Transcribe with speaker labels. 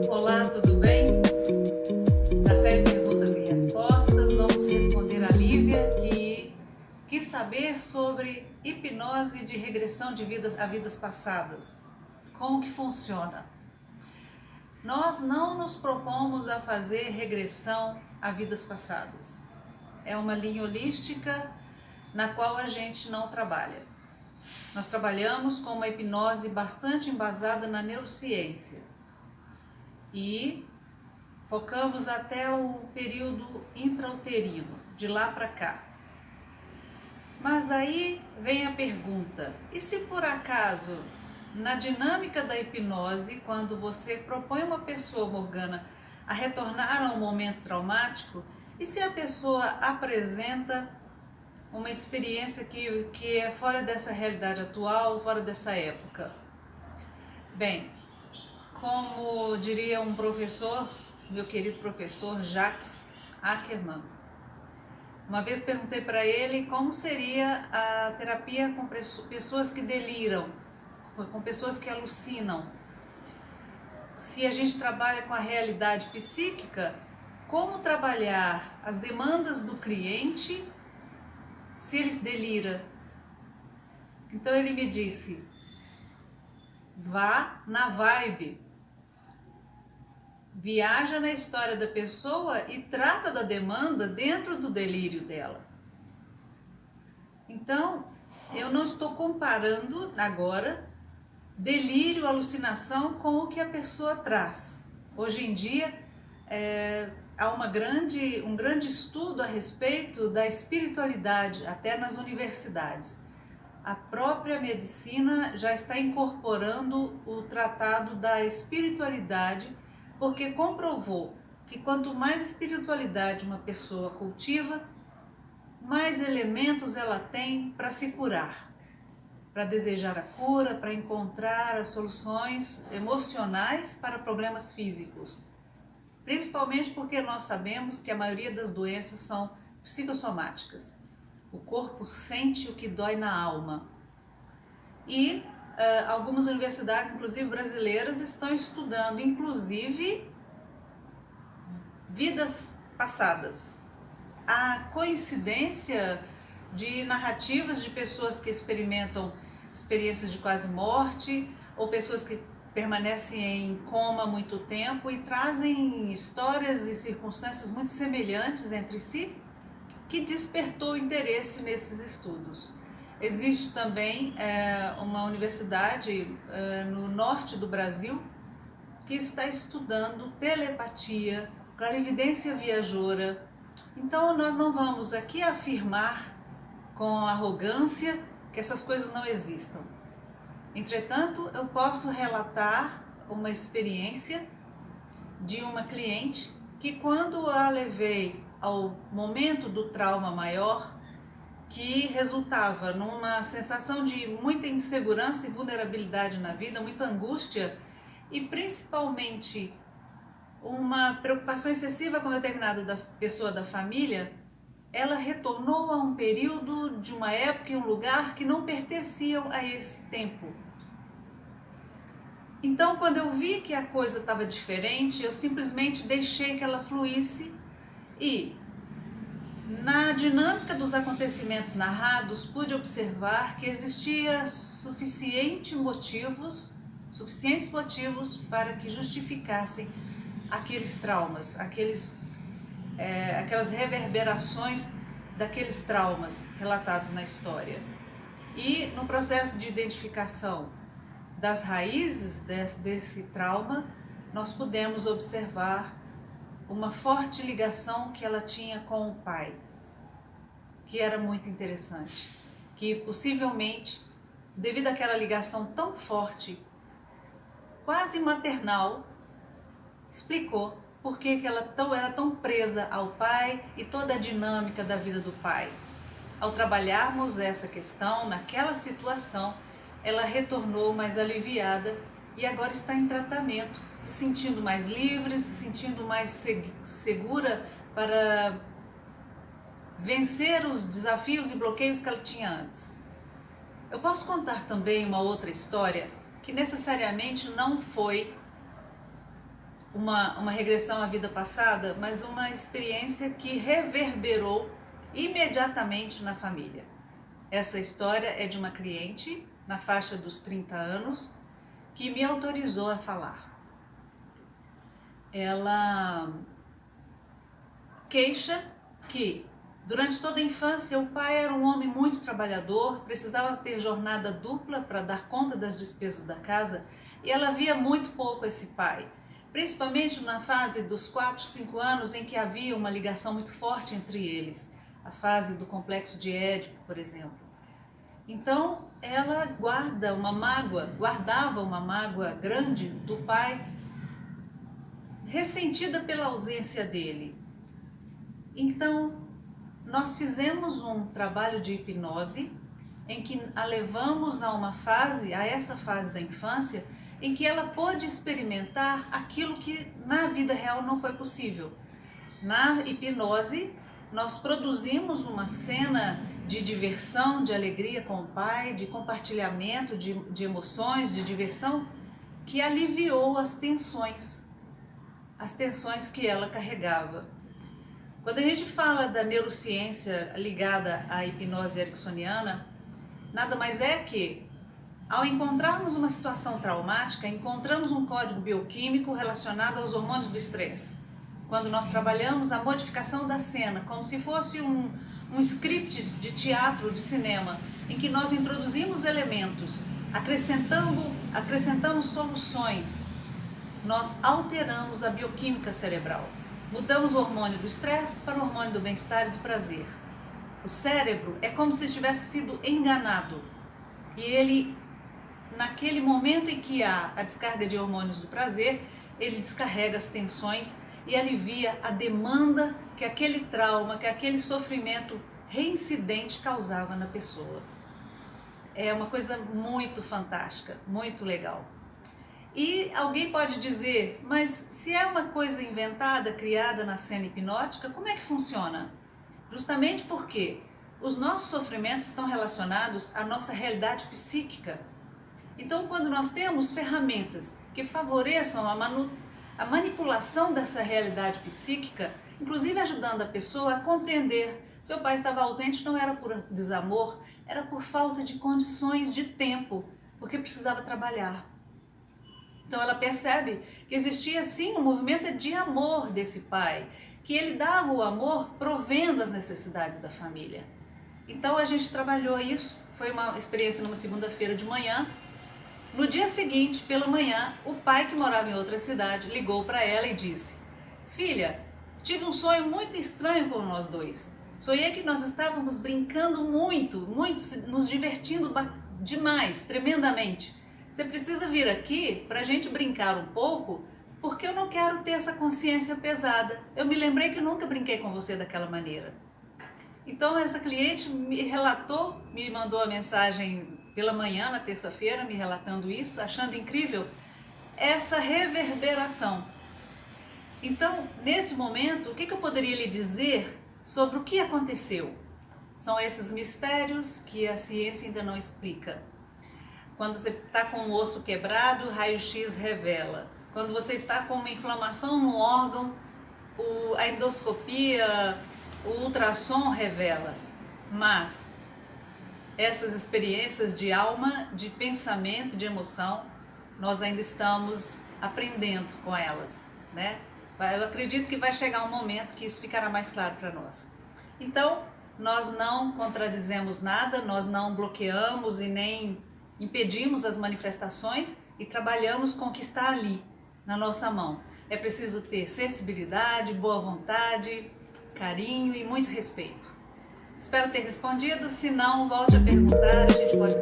Speaker 1: Olá, tudo bem? Na série Perguntas e Respostas, vamos responder a Lívia, que quis saber sobre hipnose de regressão de vidas a vidas passadas. Como que funciona? Nós não nos propomos a fazer regressão a vidas passadas. É uma linha holística na qual a gente não trabalha. Nós trabalhamos com uma hipnose bastante embasada na neurociência e focamos até o período intrauterino, de lá para cá. Mas aí vem a pergunta: e se por acaso, na dinâmica da hipnose, quando você propõe uma pessoa, Morgana, a retornar a um momento traumático, e se a pessoa apresenta uma experiência que é fora dessa realidade atual, fora dessa época? Bem, como diria um professor, meu querido professor Jacques Ackerman, uma vez perguntei para ele como seria a terapia com pessoas que deliram, com pessoas que alucinam. Se a gente trabalha com a realidade psíquica, como trabalhar as demandas do cliente se ele delira? Então ele me disse: vá na vibe, viaja na história da pessoa e trata da demanda dentro do delírio dela. Então, eu não estou comparando agora delírio, alucinação com o que a pessoa traz. Hoje em dia, há um grande estudo a respeito da espiritualidade, até nas universidades. A própria medicina já está incorporando o tratado da espiritualidade, porque comprovou que quanto mais espiritualidade uma pessoa cultiva, mais elementos ela tem para se curar, para desejar a cura, para encontrar as soluções emocionais para problemas físicos. Principalmente porque nós sabemos que a maioria das doenças são psicossomáticas. O corpo sente o que dói na alma. E algumas universidades, inclusive brasileiras, estão estudando, inclusive, vidas passadas. A coincidência de narrativas de pessoas que experimentam experiências de quase morte, ou pessoas que permanecem em coma há muito tempo e trazem histórias e circunstâncias muito semelhantes entre si, que despertou interesse nesses estudos. Existe também uma universidade no norte do Brasil que está estudando telepatia, clarividência viajoura. Então nós não vamos aqui afirmar com arrogância que essas coisas não existam. Entretanto, eu posso relatar uma experiência de uma cliente que, quando a levei ao momento do trauma maior, que resultava numa sensação de muita insegurança e vulnerabilidade na vida, muita angústia e principalmente uma preocupação excessiva com determinada pessoa da família, ela retornou a um período de uma época e um lugar que não pertenciam a esse tempo. Então, quando eu vi que a coisa estava diferente, eu simplesmente deixei que ela fluísse e, na dinâmica dos acontecimentos narrados, pude observar que existia suficientes motivos para que justificassem aqueles traumas, aquelas reverberações daqueles traumas relatados na história. E no processo de identificação das raízes desse trauma, nós pudemos observar uma forte ligação que ela tinha com o pai, que era muito interessante, que possivelmente, devido àquela ligação tão forte, quase maternal, explicou por que ela era tão presa ao pai e toda a dinâmica da vida do pai. Ao trabalharmos essa questão, naquela situação, ela retornou mais aliviada e agora está em tratamento, se sentindo mais livre, se sentindo mais segura para vencer os desafios e bloqueios que ela tinha antes. Eu posso contar também uma outra história que necessariamente não foi uma regressão à vida passada, mas uma experiência que reverberou imediatamente na família. Essa história é de uma cliente na faixa dos 30 anos que me autorizou a falar. Ela queixa que durante toda a infância o pai era um homem muito trabalhador, precisava ter jornada dupla para dar conta das despesas da casa e ela via muito pouco esse pai. Principalmente na fase dos 4, 5 anos em que havia uma ligação muito forte entre eles, a fase do complexo de Édipo, por exemplo. Então ela guardava uma mágoa grande do pai, ressentida pela ausência dele. Então nós fizemos um trabalho de hipnose em que a levamos a essa fase da infância, em que ela pôde experimentar aquilo que na vida real não foi possível. Na hipnose, nós produzimos uma cena de diversão, de alegria com o pai, de compartilhamento de emoções, de diversão, que aliviou as tensões que ela carregava. Quando a gente fala da neurociência ligada à hipnose ericksoniana, nada mais é que, ao encontrarmos uma situação traumática, encontramos um código bioquímico relacionado aos hormônios do estresse. Quando nós trabalhamos a modificação da cena, como se fosse um script de teatro, de cinema, em que nós introduzimos elementos, acrescentamos soluções, nós alteramos a bioquímica cerebral. Mudamos o hormônio do estresse para o hormônio do bem-estar e do prazer. O cérebro é como se tivesse sido enganado. E ele, naquele momento em que há a descarga de hormônios do prazer, ele descarrega as tensões e alivia a demanda que aquele trauma, que aquele sofrimento reincidente causava na pessoa. É uma coisa muito fantástica, muito legal. E alguém pode dizer, mas se é uma coisa inventada, criada na cena hipnótica, como é que funciona? Justamente porque os nossos sofrimentos estão relacionados à nossa realidade psíquica. Então, quando nós temos ferramentas que favoreçam a manipulação dessa realidade psíquica, inclusive ajudando a pessoa a compreender seu pai estava ausente, não era por desamor, era por falta de condições de tempo, porque precisava trabalhar. Então ela percebe que existia sim um movimento de amor desse pai, que ele dava o amor provendo as necessidades da família. Então a gente trabalhou isso, foi uma experiência numa segunda-feira de manhã. No dia seguinte, pela manhã, o pai, que morava em outra cidade, ligou para ela e disse: filha, tive um sonho muito estranho com nós dois. Sonhei que nós estávamos brincando muito, nos divertindo demais, tremendamente. Você precisa vir aqui para a gente brincar um pouco, porque eu não quero ter essa consciência pesada. Eu me lembrei que nunca brinquei com você daquela maneira. Então essa cliente me relatou, me mandou a mensagem pela manhã, na terça-feira, me relatando isso, achando incrível essa reverberação. Então, nesse momento, o que eu poderia lhe dizer sobre o que aconteceu? São esses mistérios que a ciência ainda não explica. Quando você está com o osso quebrado, o raio-x revela. Quando você está com uma inflamação no órgão, a endoscopia, o ultrassom revela. Mas essas experiências de alma, de pensamento, de emoção, nós ainda estamos aprendendo com elas, né? Eu acredito que vai chegar um momento que isso ficará mais claro para nós. Então, nós não contradizemos nada, nós não bloqueamos e nem impedimos as manifestações e trabalhamos com o que está ali, na nossa mão. É preciso ter sensibilidade, boa vontade, carinho e muito respeito. Espero ter respondido, se não, volte a perguntar, a gente pode